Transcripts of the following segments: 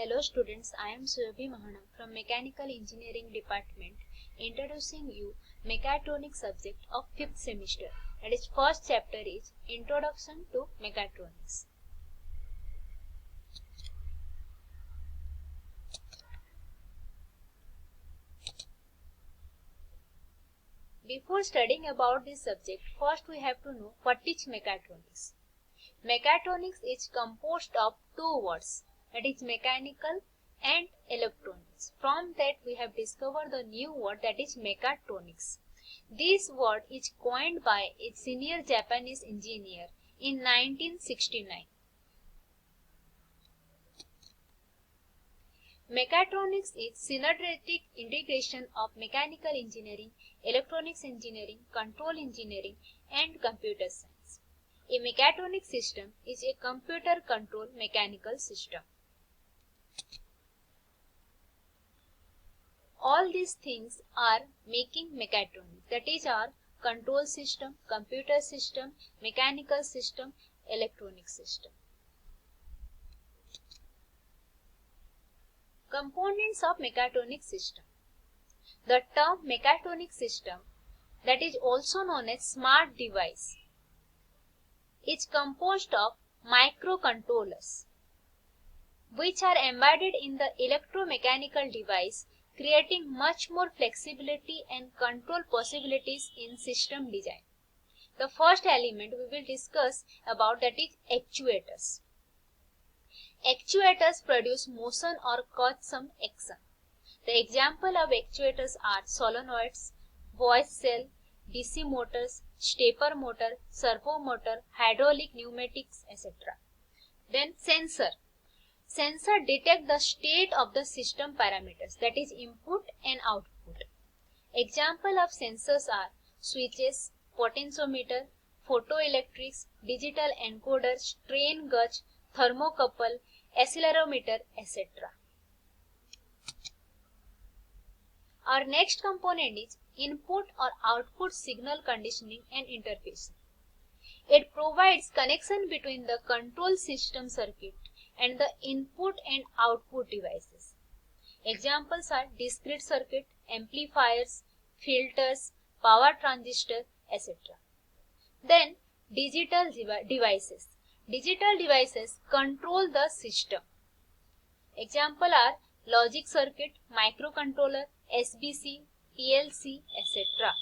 Hello students, I am Surabhi Mahana from Mechanical Engineering Department introducing you Mechatronics subject of 5th semester. That is first chapter is Introduction to Mechatronics. Before studying about this subject, first we have to know what is mechatronics. Mechatronics is composed of two words, that is mechanical and electronics. From that we have discovered the new word, that is mechatronics. This word is coined by a senior Japanese engineer in 1969. Mechatronics is synergetic integration of mechanical engineering, electronics engineering, control engineering, and computer science. A mechatronic system is a computer-controlled mechanical system. All these things are making mechatronics. That is our control system, computer system, mechanical system, electronic system. Components of mechatronic system. The term mechatronic system, that is also known as smart device, is composed of microcontrollers which are embedded in the electromechanical device, creating much more flexibility and control possibilities in system design. The first element we will discuss about, that is actuators. Actuators produce motion or cause some action. The example of actuators are solenoids, voice cell, DC motors, stepper motor, servo motor, hydraulic, pneumatics, etc. Then sensor. Sensor detect the state of the system parameters, that is input and output. Example of sensors are switches, potentiometer, photoelectrics, digital encoder, strain gauge, thermocouple, accelerometer, etc. Our next component is input or output signal conditioning and interfacing. It provides connection between the control system circuit and the input and output devices. Examples are discrete circuit, amplifiers, filters, power transistor, etc. Then digital devices. Digital devices control the system. Example are logic circuit, microcontroller, SBC, PLC, etc.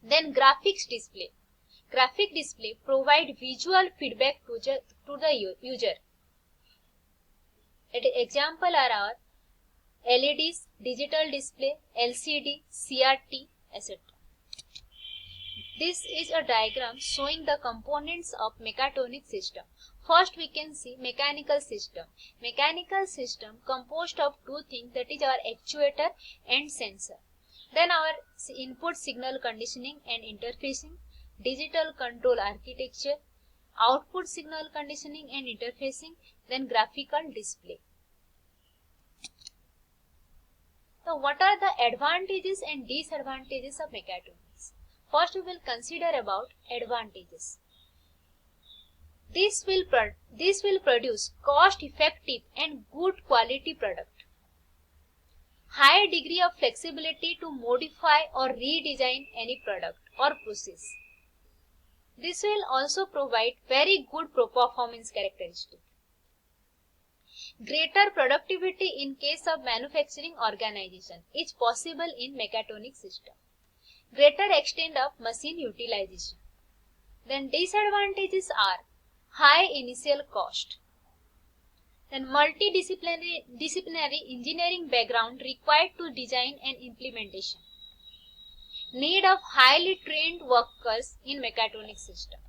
Then graphics display. Graphic display provide visual feedback to the user. Example are our LEDs, digital display, LCD, CRT, etc. This is a diagram showing the components of mechatronic system. First we can see mechanical system. Mechanical system composed of two things, that is our actuator and sensor. Then our input signal conditioning and interfacing, digital control architecture, output signal conditioning and interfacing, then graphical display. So what are the advantages and disadvantages of mechatronics? First we will consider about advantages. This will produce cost-effective and good quality product. High degree of flexibility to modify or redesign any product or process. This will also provide very good performance characteristic. Greater productivity in case of manufacturing organization is possible in mechatronic system. Greater extent of machine utilization. Then disadvantages are high initial cost. Then multidisciplinary engineering background required to design and implementation. Need of highly trained workers in mechatronic system.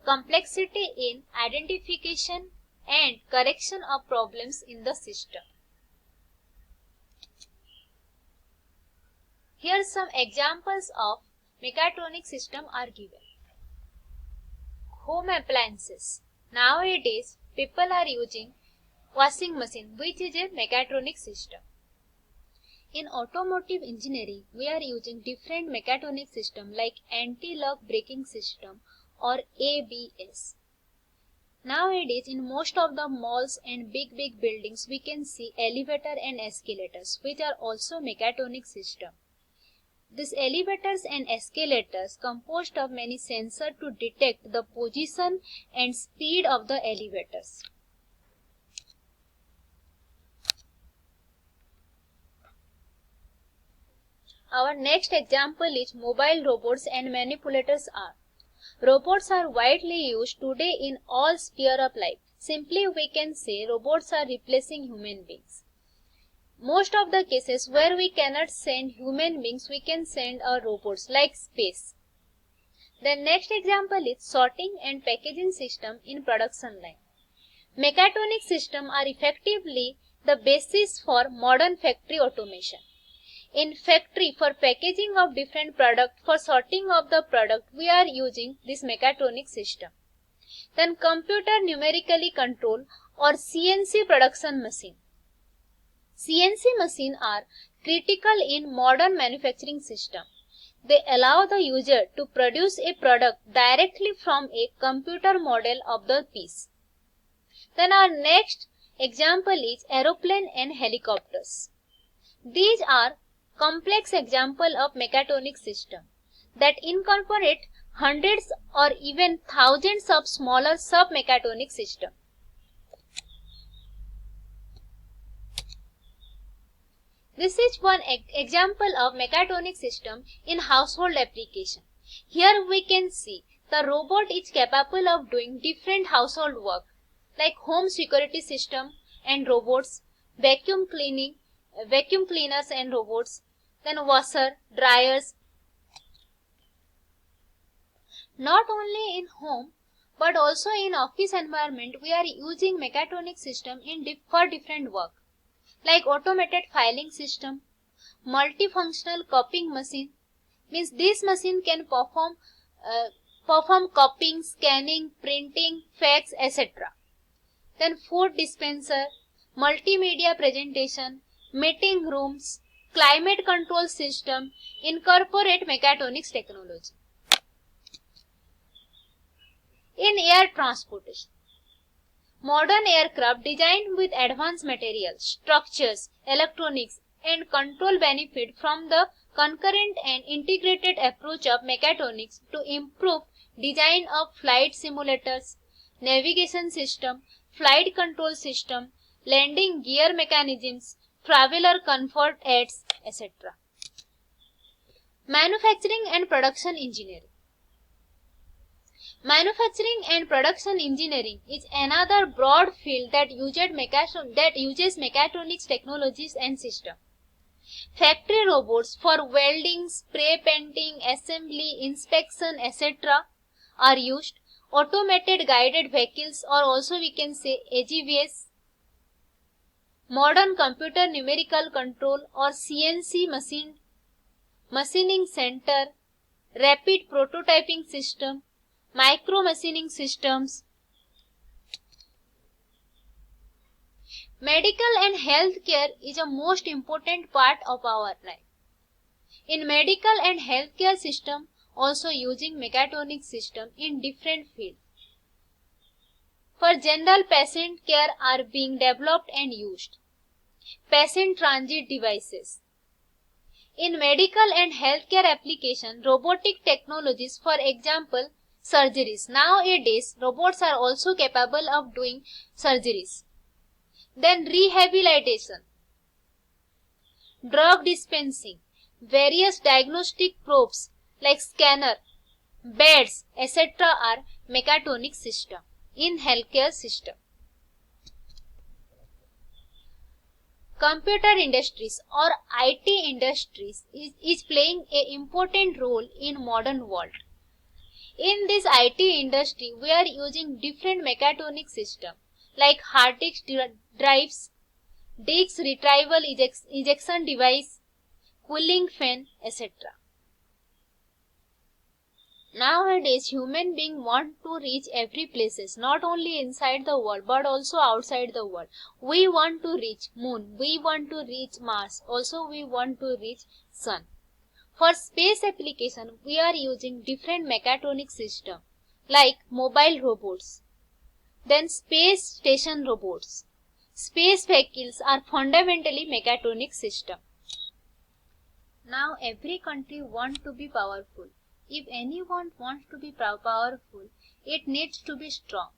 Complexity in identification and correction of problems in the system. Here some examples of mechatronic system are given. Home appliances. Nowadays people are using washing machine, which is a mechatronic system. In automotive engineering we are using different mechatronic system like anti-lock braking system or ABS. Nowadays, in most of the malls and big buildings, we can see elevator and escalators, which are also mechatronic system. These elevators and escalators composed of many sensors to detect the position and speed of the elevators. Our next example is mobile robots and manipulators are. Robots are widely used today in all spheres of life. Simply we can say robots are replacing human beings. Most of the cases where we cannot send human beings, we can send our robots like space. The next example is sorting and packaging system in production line. Mechatronic systems are effectively the basis for modern factory automation. In factory, for packaging of different product, for sorting of the product, we are using this mechatronic system. Then computer numerically control or CNC production machine. CNC machines are critical in modern manufacturing system. They allow the user to produce a product directly from a computer model of the piece. Then our next example is aeroplane and helicopters. These are complex example of mechatronic system that incorporate hundreds or even thousands of smaller sub-mechatronic systems. This is one example of mechatronic system in household application. Here we can see the robot is capable of doing different household work like home security system and robots, vacuum cleaners and robots, then washer, dryers. Not only in home but also in office environment, we are using mechatronic system for different work like automated filing system, multifunctional copying machine. Means this machine can perform copying, scanning, printing, fax, etc. Then food dispenser, multimedia presentation, meeting rooms, climate control system incorporate mechatronics technology. In air transportation, modern aircraft designed with advanced materials, structures, electronics and control benefit from the concurrent and integrated approach of mechatronics to improve design of flight simulators, navigation system, flight control system, landing gear mechanisms, traveler comfort aids, etc. Manufacturing and production engineering. Manufacturing and production engineering is another broad field that uses mechatronics technologies and systems. Factory robots for welding, spray painting, assembly, inspection, etc. are used. Automated guided vehicles, or also we can say AGVs. Modern computer numerical control or CNC machining center, rapid prototyping system, micro machining systems. Medical and healthcare is a most important part of our life. In medical and healthcare system, also using mechatronic system in different fields. For general patient care are being developed and used. Patient transit devices. In medical and healthcare application, robotic technologies, for example, surgeries. Nowadays, robots are also capable of doing surgeries. Then rehabilitation, drug dispensing, various diagnostic probes like scanner, beds, etc. are mechatronic system in healthcare system. Computer industries or IT industries is playing an important role in modern world. In this IT industry, we are using different mechatronic systems like hard disk drives, disk retrieval ejection device, cooling fan, etc. Nowadays, human beings want to reach every places, not only inside the world but also outside the world. We want to reach moon, we want to reach Mars, also we want to reach sun. For space application, we are using different mechatronic systems like mobile robots. Then space station robots. Space vehicles are fundamentally mechatronic system. Now every country wants to be powerful. If anyone wants to be powerful, it needs to be strong.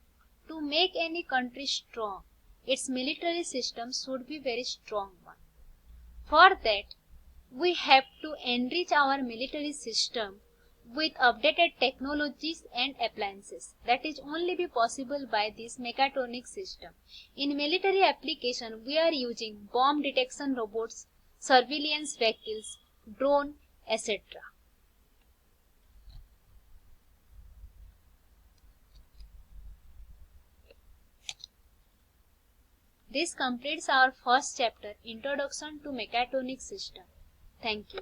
To make any country strong, its military system should be very strong one. For that, we have to enrich our military system with updated technologies and appliances. That is only be possible by this mechatronic system. In military application, we are using bomb detection robots, surveillance vehicles, drone, etc. This completes our first chapter, Introduction to Mechatronic System. Thank you.